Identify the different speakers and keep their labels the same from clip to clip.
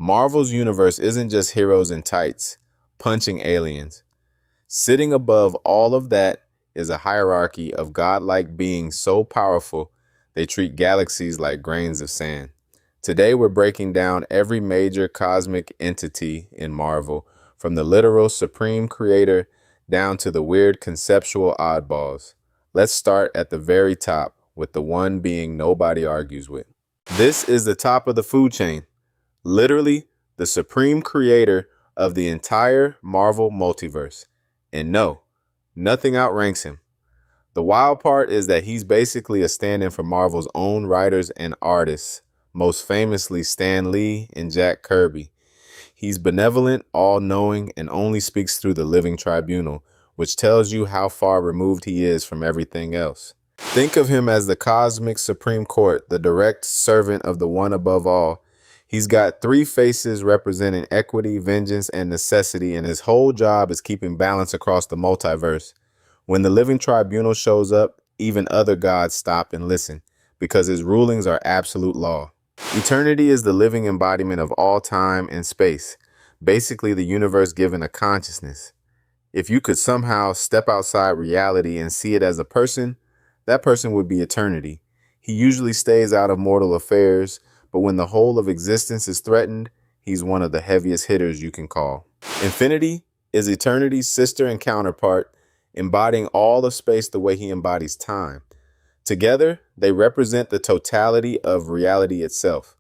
Speaker 1: Marvel's universe isn't just heroes in tights, punching aliens. Sitting above all of that is a hierarchy of godlike beings so powerful they treat galaxies like grains of sand. Today we're breaking down every major cosmic entity in Marvel, from the literal supreme creator down to the weird conceptual oddballs. Let's start at the very top with the one being nobody argues with. This is the top of the food chain, literally the supreme creator of the entire Marvel multiverse. And no, nothing outranks him. The wild part is that he's basically a stand-in for Marvel's own writers and artists, most famously Stan Lee and Jack Kirby. He's benevolent, all-knowing, and only speaks through the Living Tribunal, which tells you how far removed he is from everything else. Think of him as the cosmic Supreme Court, the direct servant of the one above all. He's got three faces representing equity, vengeance, and necessity, and his whole job is keeping balance across the multiverse. When the Living Tribunal shows up, even other gods stop and listen, because his rulings are absolute law. Eternity is the living embodiment of all time and space, basically the universe given a consciousness. If you could somehow step outside reality and see it as a person, that person would be eternity. He usually stays out of mortal affairs, but when the whole of existence is threatened, he's one of the heaviest hitters you can call. Infinity is eternity's sister and counterpart, embodying all of space the way he embodies time. Together, they represent the totality of reality itself.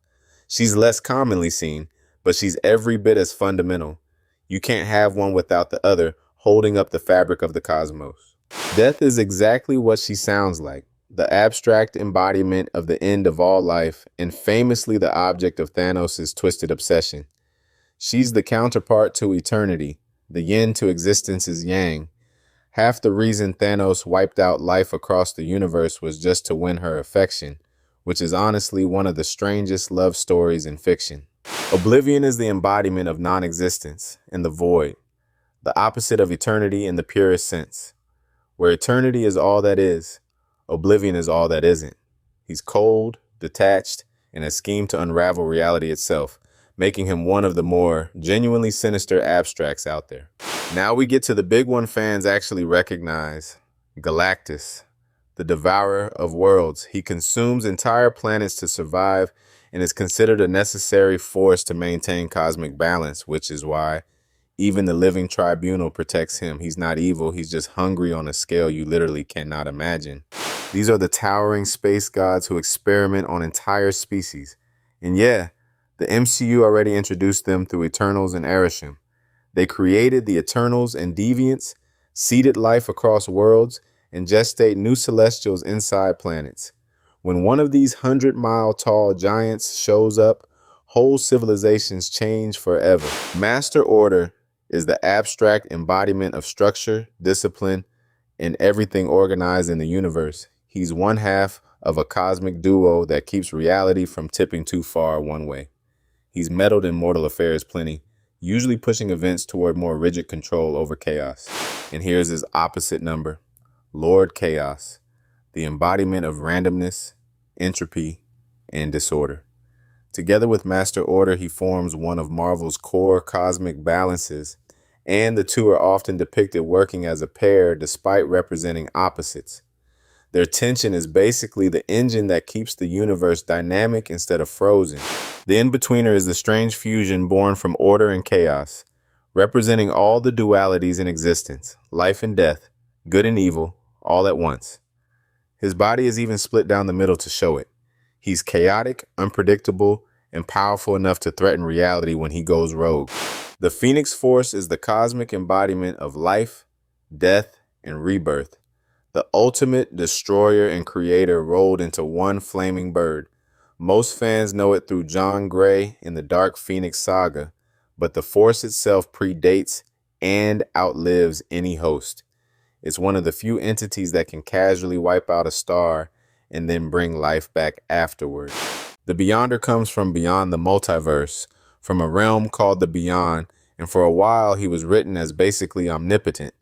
Speaker 1: She's less commonly seen, but she's every bit as fundamental. You can't have one without the other, holding up the fabric of the cosmos. Death is exactly what she sounds like, the abstract embodiment of the end of all life, and famously the object of Thanos' twisted obsession. She's the counterpart to eternity, the yin to existence's yang. Half the reason Thanos wiped out life across the universe was just to win her affection, which is honestly one of the strangest love stories in fiction. Oblivion is the embodiment of non-existence and the void, the opposite of eternity in the purest sense. Where eternity is all that is, Oblivion is all that isn't. He's cold, detached, and has schemed to unravel reality itself, making him one of the more genuinely sinister abstracts out there. Now we get to the big one fans actually recognize, Galactus, the devourer of worlds. He consumes entire planets to survive and is considered a necessary force to maintain cosmic balance, which is why even the Living Tribunal protects him. He's not evil, he's just hungry on a scale you literally cannot imagine. These are the towering space gods who experiment on entire species. And yeah, the MCU already introduced them through Eternals and Arishem. They created the Eternals and Deviants, seeded life across worlds, and gestate new celestials inside planets. When one of these 100-mile-tall giants shows up, whole civilizations change forever. Master Order is the abstract embodiment of structure, discipline, and everything organized in the universe. He's one half of a cosmic duo that keeps reality from tipping too far one way. He's meddled in mortal affairs plenty, usually pushing events toward more rigid control over chaos. And here's his opposite number, Lord Chaos, the embodiment of randomness, entropy, and disorder. Together with Master Order, he forms one of Marvel's core cosmic balances, and the two are often depicted working as a pair despite representing opposites. Their tension is basically the engine that keeps the universe dynamic instead of frozen. The in-betweener is the strange fusion born from order and chaos, representing all the dualities in existence, life and death, good and evil, all at once. His body is even split down the middle to show it. He's chaotic, unpredictable, and powerful enough to threaten reality when he goes rogue. The Phoenix Force is the cosmic embodiment of life, death, and rebirth. The ultimate destroyer and creator rolled into one flaming bird. Most fans know it through John Gray in the Dark Phoenix saga, but the Force itself predates and outlives any host. It's one of the few entities that can casually wipe out a star and then bring life back afterward. The Beyonder comes from beyond the multiverse, from a realm called the Beyond, and for a while he was written as basically omnipotent.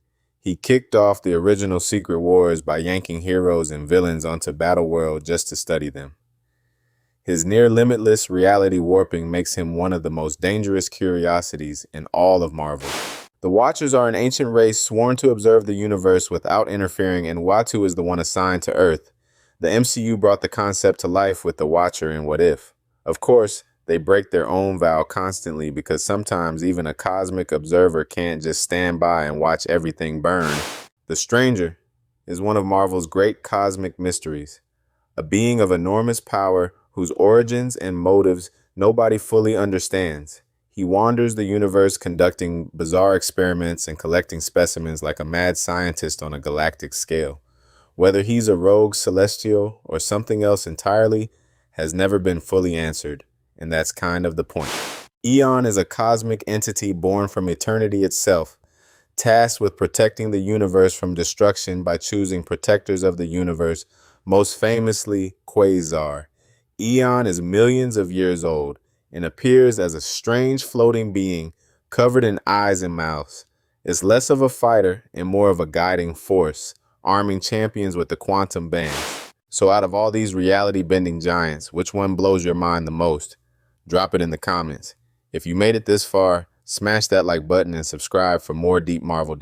Speaker 1: He kicked off the original Secret Wars by yanking heroes and villains onto Battleworld just to study them. His near-limitless reality warping makes him one of the most dangerous curiosities in all of Marvel. The Watchers are an ancient race sworn to observe the universe without interfering, and Uatu is the one assigned to Earth. The MCU brought the concept to life with the Watcher in What If. Of course, they break their own vow constantly because sometimes even a cosmic observer can't just stand by and watch everything burn. The Stranger is one of Marvel's great cosmic mysteries, a being of enormous power whose origins and motives nobody fully understands. He wanders the universe conducting bizarre experiments and collecting specimens like a mad scientist on a galactic scale. Whether he's a rogue celestial or something else entirely has never been fully answered, and that's kind of the point. Eon is a cosmic entity born from eternity itself, tasked with protecting the universe from destruction by choosing protectors of the universe, most famously Quasar. Eon is millions of years old and appears as a strange floating being covered in eyes and mouths. It's less of a fighter and more of a guiding force, arming champions with the quantum bands. So out of all these reality-bending giants, which one blows your mind the most? Drop it in the comments. If you made it this far, smash that like button and subscribe for more deep Marvel.